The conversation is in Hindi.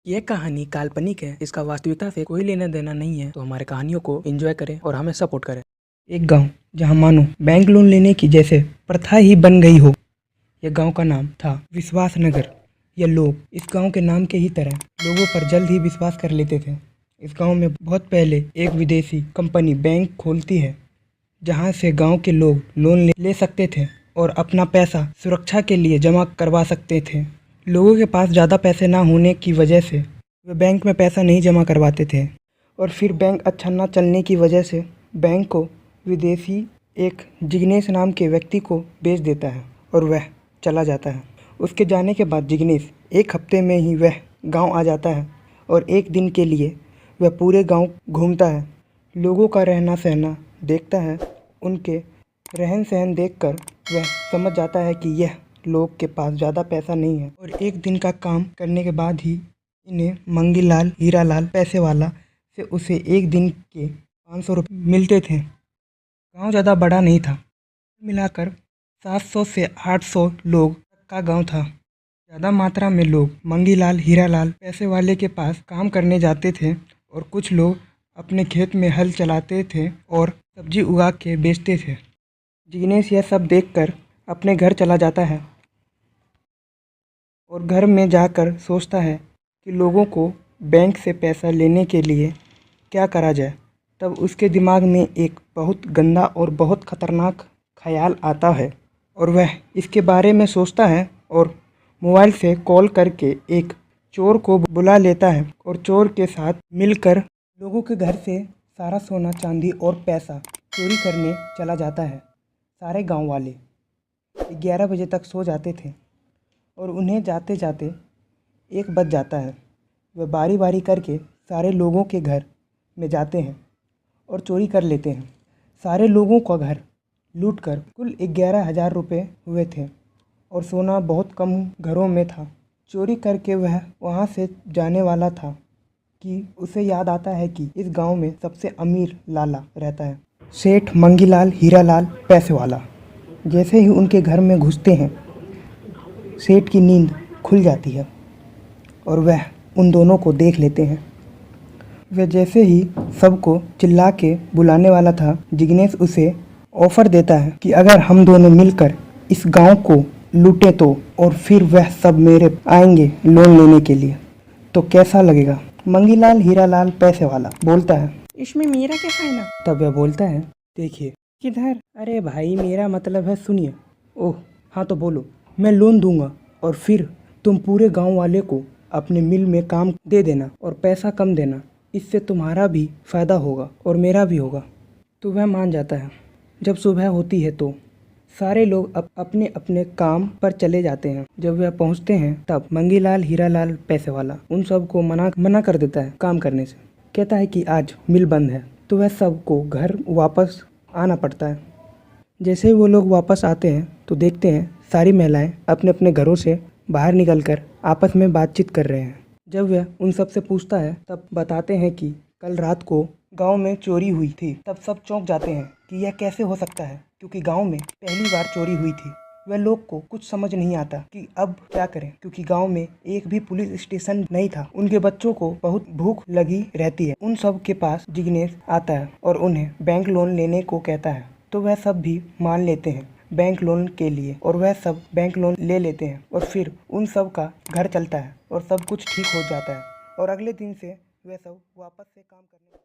ये कहानी काल्पनिक है, इसका वास्तविकता से कोई लेना देना नहीं है। तो हमारे कहानियों को एंजॉय करें और हमें सपोर्ट करें। एक गांव जहां मानो बैंक लोन लेने की जैसे प्रथा ही बन गई हो। यह गांव का नाम था विश्वास नगर। ये लोग इस गांव के नाम के ही तरह लोगों पर जल्द ही विश्वास कर लेते थे। इस गांव में बहुत पहले एक विदेशी कंपनी बैंक खोलती है, जहां से गांव के लोग लोन ले सकते थे और अपना पैसा सुरक्षा के लिए जमा करवा सकते थे। लोगों के पास ज़्यादा पैसे ना होने की वजह से वे बैंक में पैसा नहीं जमा करवाते थे, और फिर बैंक अच्छा ना चलने की वजह से बैंक को विदेशी एक जिग्नेश नाम के व्यक्ति को बेच देता है और वह चला जाता है। उसके जाने के बाद जिग्नेश एक हफ्ते में ही वह गांव आ जाता है और एक दिन के लिए वह पूरे गांव घूमता है। लोगों का रहना सहना देखता है। उनके रहन सहन देखकर वह समझ जाता है कि यह लोग के पास ज़्यादा पैसा नहीं है, और एक दिन का काम करने के बाद ही इन्हें मंगीलाल हीरालाल पैसे वाला से उसे एक दिन के 500 रुपये मिलते थे। गांव ज़्यादा बड़ा नहीं था, मिलाकर 700 से 800 लोग तक का गांव था। ज़्यादा मात्रा में लोग मंगीलाल हीरालाल पैसे वाले के पास काम करने जाते थे, और कुछ लोग अपने खेत में हल चलाते थे और सब्जी उगा के बेचते थे। जिग्नेश यह सब देखकर अपने घर चला जाता है और घर में जाकर सोचता है कि लोगों को बैंक से पैसा लेने के लिए क्या करा जाए। तब उसके दिमाग में एक बहुत गंदा और बहुत ख़तरनाक ख्याल आता है, और वह इसके बारे में सोचता है और मोबाइल से कॉल करके एक चोर को बुला लेता है, और चोर के साथ मिलकर लोगों के घर से सारा सोना चांदी और पैसा चोरी करने चला जाता है। सारे गांव वाले 11 बजे तक सो जाते थे और उन्हें जाते जाते 1 बज जाता है। वे बारी बारी करके सारे लोगों के घर में जाते हैं और चोरी कर लेते हैं। सारे लोगों का घर लूटकर कुल 11,000 रुपये हुए थे, और सोना बहुत कम घरों में था। चोरी करके वह वहाँ से जाने वाला था कि उसे याद आता है कि इस गांव में सबसे अमीर लाला रहता है, सेठ मंगीलाल हीरालाल पैसे वाला। जैसे ही उनके घर में घुसते हैं, सेठ की नींद खुल जाती है और वह उन दोनों को देख लेते हैं। वह जैसे ही सबको चिल्ला के बुलाने वाला था, जिग्नेश उसे ऑफ़र देता है कि अगर हम दोनों मिलकर इस गांव को लूटें तो, और फिर वह सब मेरे आएंगे लोन लेने के लिए, तो कैसा लगेगा। मंगीलाल हीरालाल पैसे वाला बोलता है, इसमें मेरा क्या फ़ायदा। तब वह बोलता है, देखिए किधर, अरे भाई मेरा मतलब है सुनिए। ओह हाँ तो बोलो। मैं लोन दूंगा और फिर तुम पूरे गांव वाले को अपने मिल में काम दे देना और पैसा कम देना। इससे तुम्हारा भी फ़ायदा होगा और मेरा भी होगा। तो वह मान जाता है। जब सुबह होती है तो सारे लोग अपने अपने काम पर चले जाते हैं। जब वह पहुंचते हैं तब मंगीलाल हीरालाल पैसे वाला उन सबको मना कर देता है काम करने से। कहता है कि आज मिल बंद है। तो वह सबको घर वापस आना पड़ता है। जैसे ही वो लोग वापस आते हैं तो देखते हैं सारी महिलाएं अपने अपने घरों से बाहर निकलकर आपस में बातचीत कर रहे हैं। जब वह उन सब से पूछता है तब बताते हैं कि कल रात को गांव में चोरी हुई थी। तब सब चौंक जाते हैं कि यह कैसे हो सकता है, क्योंकि गांव में पहली बार चोरी हुई थी। वह लोग को कुछ समझ नहीं आता कि अब क्या करें, क्योंकि गांव में एक भी पुलिस स्टेशन नहीं था। उनके बच्चों को बहुत भूख लगी रहती है। उन सब के पास जिग्नेश आता है और उन्हें बैंक लोन लेने को कहता है। तो वह सब भी मान लेते हैं बैंक लोन के लिए, और वह सब बैंक लोन ले लेते हैं, और फिर उन सब का घर चलता है और सब कुछ ठीक हो जाता है, और अगले दिन से वह सब वापस से काम करने